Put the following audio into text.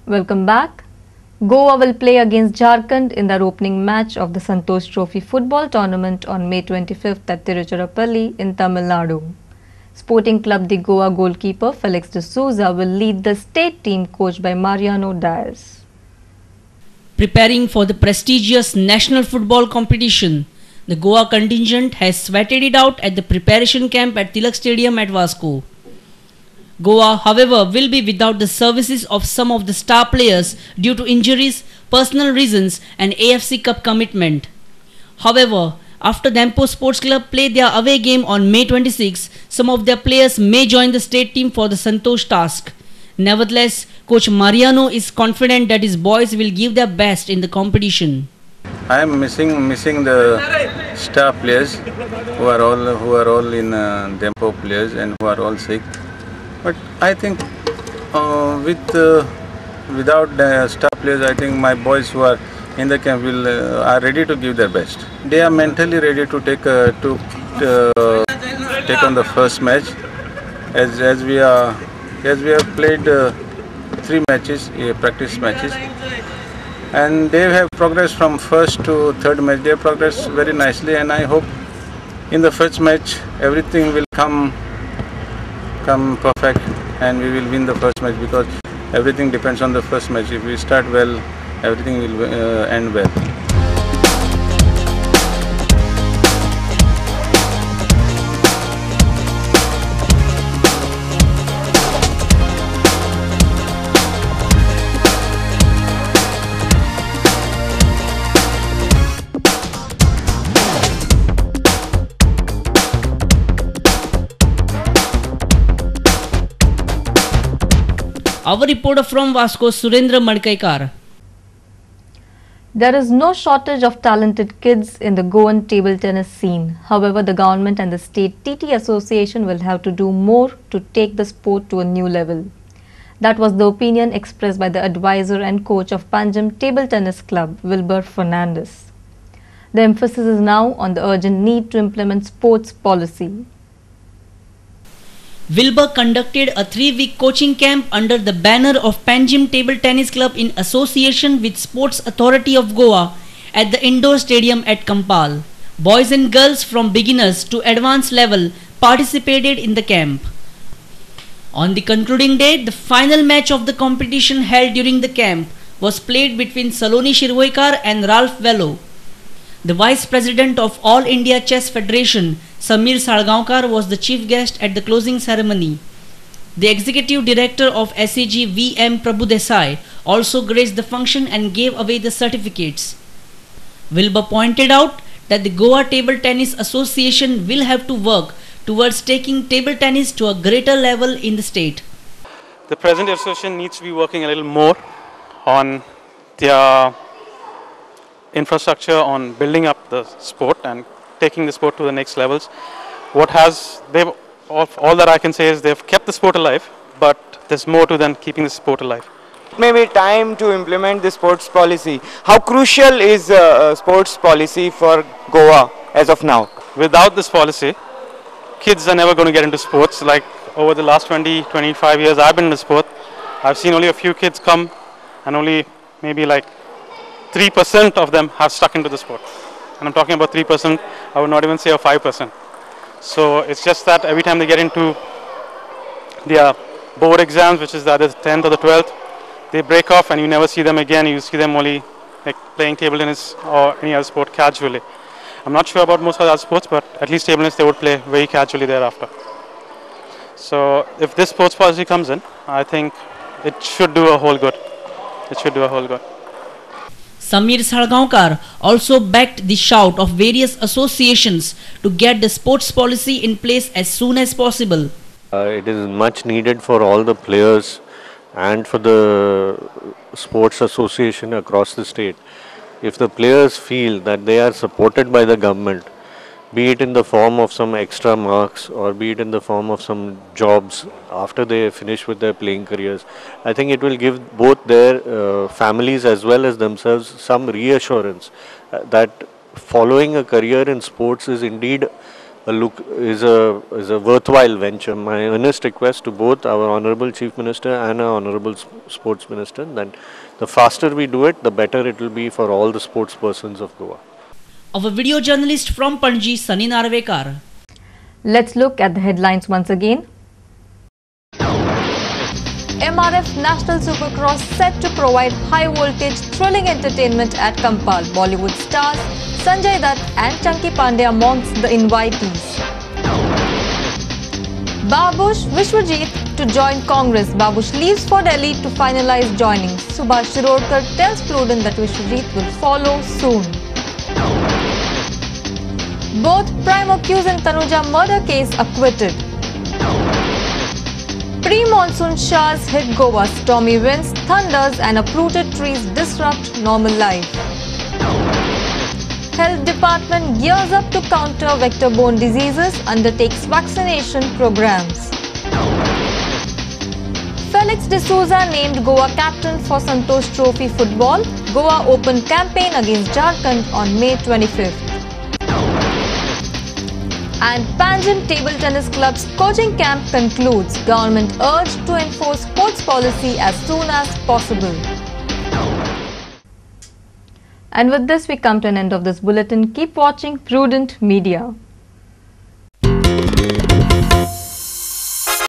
Welcome back. Goa will play against Jharkhand in their opening match of the Santosh Trophy football tournament on May 25th at Tiruchirappalli in Tamil Nadu. Sporting Club de Goa goalkeeper Felix de Souza will lead the state team coached by Mariano Diaz. Preparing for the prestigious national football competition, the Goa contingent has sweated it out at the preparation camp at Tilak Stadium at Vasco. Goa, however, will be without the services of some of the star players due to injuries, personal reasons and AFC Cup commitment. However, after Dempo Sports Club play their away game on May 26, some of their players may join the state team for the Santosh task. Nevertheless, Coach Mariano is confident that his boys will give their best in the competition. I am missing the star players who are all in Dempo players and who are all sick. But I think without the star players, I think my boys who are in the camp are ready to give their best. They are mentally ready to take on the first match, as we have played 3 matches, practice matches, and they have progressed from first to third match. They have progressed very nicely, and I hope in the first match everything will come perfect and we will win the first match, because everything depends on the first match. If we start well, everything will end well. Our reporter from Vasco, Surendra Madkaikar. There is no shortage of talented kids in the Goan table tennis scene. However, the government and the state TT association will have to do more to take the sport to a new level. That was the opinion expressed by the advisor and coach of Panjim Table Tennis Club, Wilbur Fernandez. The emphasis is now on the urgent need to implement sports policy. Wilbur conducted a 3-week coaching camp under the banner of Panjim Table Tennis Club in association with Sports Authority of Goa at the indoor stadium at Kampal. Boys and girls from beginners to advanced level participated in the camp. On the concluding day, the final match of the competition held during the camp was played between Saloni Shirvoikar and Ralph Velo. The Vice President of All India Chess Federation, Samir Salgaonkar, was the chief guest at the closing ceremony. The Executive Director of SAG, V.M. Prabhudesai, also graced the function and gave away the certificates. Wilbur pointed out that the Goa Table Tennis Association will have to work towards taking table tennis to a greater level in the state. The present association needs to be working a little more on their infrastructure, on building up the sport and taking the sport to the next levels. All that I can say is they've kept the sport alive, but there's more to than keeping the sport alive. Maybe time to implement the sports policy. How crucial is sports policy for Goa as of now? Without this policy, kids are never going to get into sports. Like over the last 20-25 years I've been in the sport, I've seen only a few kids come and only maybe like 3% of them have stuck into the sport. And I'm talking about 3%, I would not even say a 5%. So it's just that every time they get into their board exams, which is either the 10th or the 12th, they break off and you never see them again. You see them only like playing table tennis or any other sport casually. I'm not sure about most other sports, but at least table tennis they would play very casually thereafter. So if this sports policy comes in, I think it should do a whole good. It should do a whole good. Samir Salgaonkar also backed the shout of various associations to get the sports policy in place as soon as possible. It is much needed for all the players and for the sports association across the state. If the players feel that they are supported by the government, be it in the form of some extra marks or be it in the form of some jobs after they finish with their playing careers, I think it will give both their families as well as themselves some reassurance that following a career in sports is indeed a worthwhile venture. My earnest request to both our Honorable Chief Minister and our Honorable Sports Minister that the faster we do it, the better it will be for all the sports persons of Goa. Our video journalist from Panji, Sunny Narvekar. Let's look at the headlines once again. MRF National Supercross set to provide high-voltage, thrilling entertainment at Kampal. Bollywood stars Sanjay Dutt and Chunky Pandey amongst the invitees. Babush Vishwajit to join Congress. Babush leaves for Delhi to finalize joining. Subhash Shirodkar tells Prudent that Vishwajit will follow soon. Both prime accused in Tanuja murder case acquitted. Pre-monsoon showers hit Goa. Stormy winds, thunders and uprooted trees disrupt normal life. Health Department gears up to counter vector-borne diseases, undertakes vaccination programs. Felix D'Souza named Goa captain for Santosh Trophy football. Goa Open campaign against Jharkhand on May 25th. And Panjim Table Tennis Club's coaching camp concludes. Government urged to enforce sports policy as soon as possible. And with this, we come to an end of this bulletin. Keep watching Prudent Media.